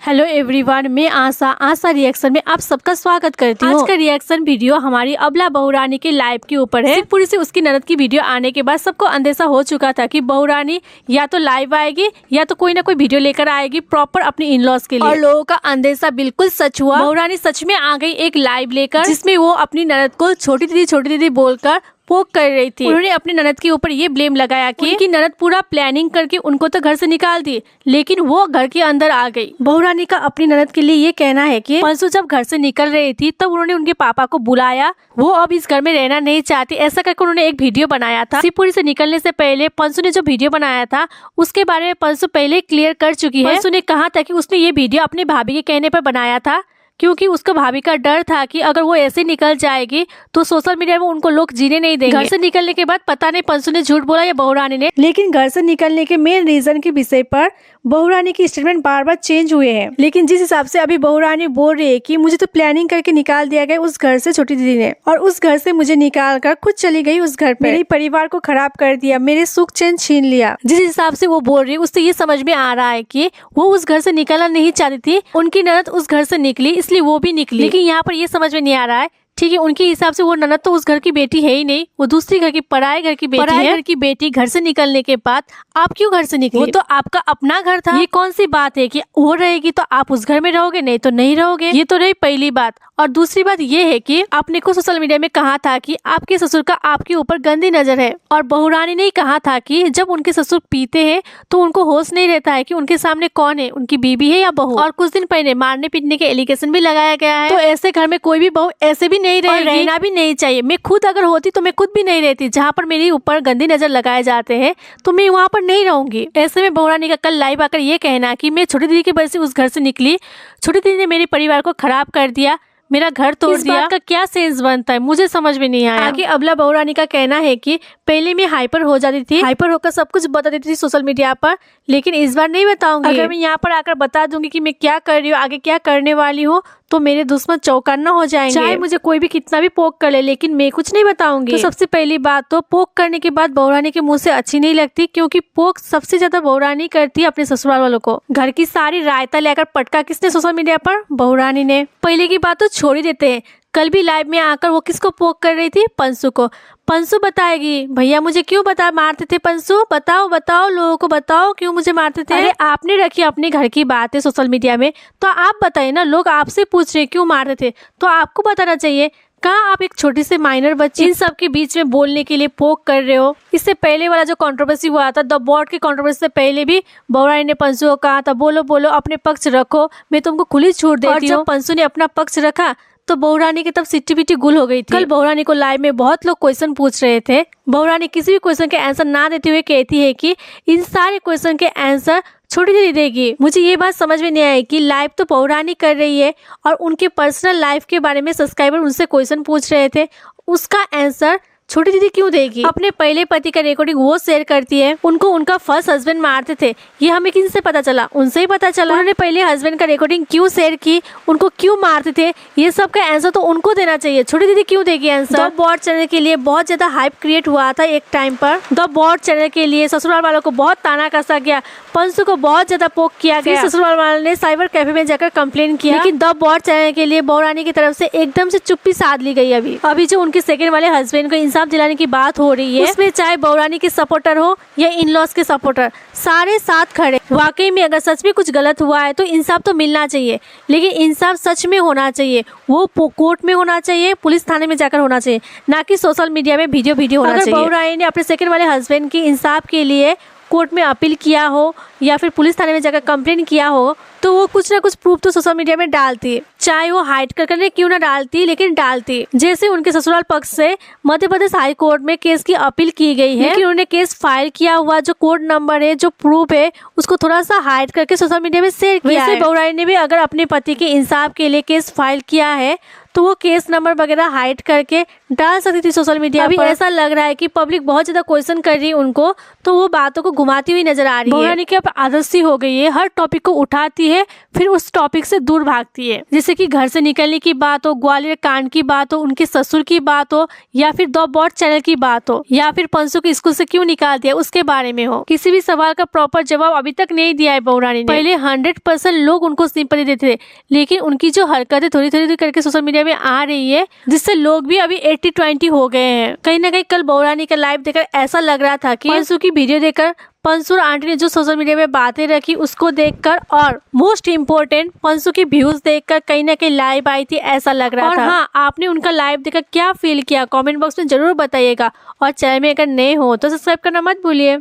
Hello everyone, मैं आशा reaction में आप सबका स्वागत करती हूँ। आज का रिएक्शन वीडियो हमारी अबला बहुरानी के लाइव के ऊपर है। शिवपुरी से उसकी ननद की वीडियो आने के बाद सबको अंदेशा हो चुका था कि बहुरानी या तो लाइव आएगी या तो कोई ना कोई वीडियो लेकर आएगी प्रॉपर अपनी इन लॉज के लिए, और लोगों का अंदेशा बिल्कुल सच हुआ। बहुरानी सच में आ गई एक लाइव लेकर, जिसमें वो अपनी ननद को छोटी दीदी बोलकर पोक कर रही थी। उन्होंने अपनी ननद के ऊपर ये ब्लेम लगाया कि उनकी ननद पूरा प्लानिंग करके उनको तो घर से निकाल दी, लेकिन वो घर के अंदर आ गई। बहुरानी का अपनी ननद के लिए ये कहना है कि पंसु जब घर से निकल रही थी तब उन्होंने उनके पापा को बुलाया, वो अब इस घर में रहना नहीं चाहती, ऐसा करके उन्होंने एक वीडियो बनाया था। शिवपुरी से निकलने से पहले पंसु ने जो वीडियो बनाया था उसके बारे में पंसु पहले क्लियर कर चुकी है। पंसु ने कहा था कि उसने ये वीडियो अपने भाभी के कहने पर बनाया था, क्योंकि उसका भाभी का डर था कि अगर वो ऐसे निकल जाएगी तो सोशल मीडिया में उनको लोग जीने नहीं देंगे। घर से निकलने के बाद पता नहीं पंसु ने झूठ बोला या बहुरानी ने, लेकिन घर से निकलने के मेन रीजन के विषय पर बहुरानी की स्टेटमेंट बार बार चेंज हुए हैं। लेकिन जिस हिसाब से अभी बहुरानी बोल रही है कि मुझे तो प्लानिंग करके निकाल दिया गया उस घर से छोटी दीदी ने, और उस घर से मुझे निकाल कर खुद चली गई उस घर पे, मेरे परिवार को खराब कर दिया, मेरे सुख चैन छीन लिया। जिस हिसाब से वो बोल रही है उससे ये समझ में आ रहा है कि वो उस घर से निकलना नहीं चाहती थी, उनकी ननद उस घर से निकली इसलिए वो भी निकली। लेकिन यहाँ पर ये समझ में नहीं आ रहा है, ठीक है, उनके हिसाब से वो ननद तो उस घर की बेटी है ही नहीं, वो दूसरी घर की पराये घर की बेटी है। घर की बेटी घर से निकलने के बाद आप क्यों घर से निकली? वो तो आपका अपना घर था। ये कौन सी बात है कि वो रहेगी तो आप उस घर में रहोगे, नहीं तो नहीं रहोगे? ये तो रही पहली बात। और दूसरी बात ये है कि आपने को सोशल मीडिया में कहा था कि आपके ससुर का आपके ऊपर गंदी नजर है, और बहुरानी ने कहा था कि जब उनके ससुर पीते हैं तो उनको होश नहीं रहता है कि उनके सामने कौन है, उनकी बीबी है या बहू। और कुछ दिन पहले मारने पीटने के एलिगेशन भी लगाया गया है। तो ऐसे घर में कोई भी बहू ऐसे भी नहीं रहेगी, रहना भी नहीं चाहिए। मैं खुद अगर होती तो मैं खुद भी नहीं रहती। जहाँ पर मेरे ऊपर गंदी नजर लगाए जाते हैं तो मैं वहाँ पर नहीं रहूंगी। ऐसे में बहुरानी का कल लाइव आकर ये कहना कि मैं छोटी दीदी की वजह से उस घर से निकली, छोटी दीदी ने मेरे परिवार को खराब कर दिया, मेरा घर तोड़ दिया, बात का क्या सेंस बनता है मुझे समझ में नहीं आया। आगे अबला बहुरानी का कहना है कि पहले मैं हाइपर हो जाती थी, हाइपर होकर सब कुछ बता देती थी सोशल मीडिया पर, लेकिन इस बार नहीं बताऊंगी। अगर मैं यहाँ पर आकर बता दूंगी कि मैं क्या कर रही हूँ, आगे क्या करने वाली हूँ, तो मेरे दुश्मन चौकन्ना हो जाएंगे। चाहे मुझे कोई भी कितना भी पोक कर ले, लेकिन मैं कुछ नहीं बताऊंगी। तो सबसे पहली बात तो पोक करने के बाद बहुरानी के मुंह से अच्छी नहीं लगती, क्योंकि पोक सबसे ज्यादा बहुरानी करती है अपने ससुराल वालों को। घर की सारी रायता लेकर पटका किसने सोशल मीडिया पर? बहुरानी ने। पहले की बात तो छोड़ ही देते हैं, कल भी लाइव में आकर वो किसको पोक कर रही थी? पंसु को। पंसु बताएगी भैया मुझे क्यों मारते थे पंसु, बताओ लोगों को बताओ क्यों मुझे मारते थे। अरे आपने रखी अपने घर की बातें सोशल मीडिया में, तो आप बताइए ना, लोग आपसे पूछ रहे क्यों मारते थे, तो आपको बताना चाहिए। कहाँ आप एक छोटी से माइनर बच्ची इन सब के बीच में बोलने के लिए पोक कर रहे हो? इससे पहले वाला जो कंट्रोवर्सी हुआ था, द बॉट की कंट्रोवर्सी से पहले भी बहुरानी ने पंसु को कहा था बोलो अपने पक्ष रखो, मैं तुमको खुली छूट देती हूँ। पंसु ने अपना पक्ष रखा तो बहुरानी की तब सिट्टी पिट्टी गुल हो गई थी। कल बहुरानी को लाइव में बहुत लोग क्वेश्चन पूछ रहे थे, बहुरानी किसी भी क्वेश्चन के आंसर ना देते हुए कहती है कि इन सारे क्वेश्चन के आंसर छोटी दीदी देगी। मुझे ये बात समझ में नहीं आई कि लाइव तो बहुरानी कर रही है और उनके पर्सनल लाइफ के बारे में सब्सक्राइबर उनसे क्वेश्चन पूछ रहे थे, उसका आंसर छोटी दीदी क्यों देगी? अपने पहले पति का रिकॉर्डिंग वो शेयर करती है, उनको उनका फर्स्ट हस्बैंड मारते थे, ये हमें किनसे पता चला? उनसे ही पता चला। उन्होंने पहले हस्बैंड का रिकॉर्डिंग क्यों शेयर की, उनको क्यों मारते थे, ये सब का आंसर तो उनको देना चाहिए, छोटी दीदी क्यों देगी आंसर? द बॉट चैनल के लिए बहुत ज्यादा हाइप क्रिएट हुआ था एक टाइम पर। द बॉट चैनल के लिए ससुराल वालों को बहुत ताना कसा गया, पंसु को बहुत ज्यादा पोक किया गया। ससुराल वालों ने साइबर कैफे में जाकर कंप्लेन किया, लेकिन द बॉट चैनल के लिए बहुरानी की तरफ से एकदम से चुप्पी साध ली गई। अभी जो उनके सेकंड वाले हस्बैंड को इंसाफ दिलाने की बात हो रही है, उसमें चाहे बहुरानी के सपोर्टर हो या इन लॉज के सपोर्टर, सारे साथ खड़े। वाकई में अगर सच में कुछ गलत हुआ है तो इंसाफ तो मिलना चाहिए, लेकिन इंसाफ सच में होना चाहिए, वो कोर्ट में होना चाहिए, पुलिस थाने में जाकर होना चाहिए, ना कि सोशल मीडिया में वीडियो होना चाहिए। बहुरानी ने अपने सेकंड वाले हस्बैंड की इंसाफ के लिए कोर्ट में अपील किया हो या फिर पुलिस थाने में जाकर कंप्लेन किया हो, तो वो कुछ ना कुछ प्रूफ तो सोशल मीडिया में डालती, चाहे वो हाइड करके क्यों ना डालती, लेकिन डालती। जैसे उनके ससुराल पक्ष से मध्य प्रदेश हाई कोर्ट में केस की अपील की गई है, लेकिन उन्होंने केस फाइल किया हुआ जो कोर्ट नंबर है, जो प्रूफ है, उसको थोड़ा सा हाइड करके सोशल मीडिया में शेयर किया है। बहुरानी ने भी अगर अपने पति के इंसाफ के लिए केस फाइल किया है तो वो केस नंबर वगैरह हाइड करके डाल सकती थी सोशल मीडिया पर। अभी ऐसा लग रहा है कि पब्लिक बहुत ज्यादा क्वेश्चन कर रही है उनको, तो वो बातों को घुमाती हुई नजर आ रही है। बहुरानी की अब आदत सी हो गई है, हर टॉपिक को उठाती है फिर उस टॉपिक से दूर भागती है। जैसे कि घर से निकलने की बात हो, ग्वालियर कांड की बात हो, उनके ससुर की बात हो, या फिर द बॉट चैनल की बात हो, या फिर पंसू को स्कूल से क्यों निकाल दिया उसके बारे में हो। किसी भी सवाल का प्रॉपर जवाब अभी तक नहीं दिया है बहुरानी ने। पहले 100% लोग उनको सिंपैथी देते थे, लेकिन उनकी जो हरकतें थोड़ी थोड़ी करके सोशल मीडिया में आ रही है, जिससे लोग भी अभी 80-20 हो गए हैं। कहीं ना कहीं कल बहुरानी का लाइव देखकर ऐसा लग रहा था कि पंसू की वीडियो देखकर, पंसू और आंटी ने जो सोशल मीडिया में बातें रखी उसको देखकर, और मोस्ट इम्पोर्टेंट पंसू की व्यूज देखकर कहीं ना कहीं लाइव आई थी, ऐसा लग रहा था। हाँ, आपने उनका लाइव देखकर क्या फील किया कमेंट बॉक्स में जरूर बताइएगा, और चैनल में अगर नए हो तो सब्सक्राइब करना मत भूलिए।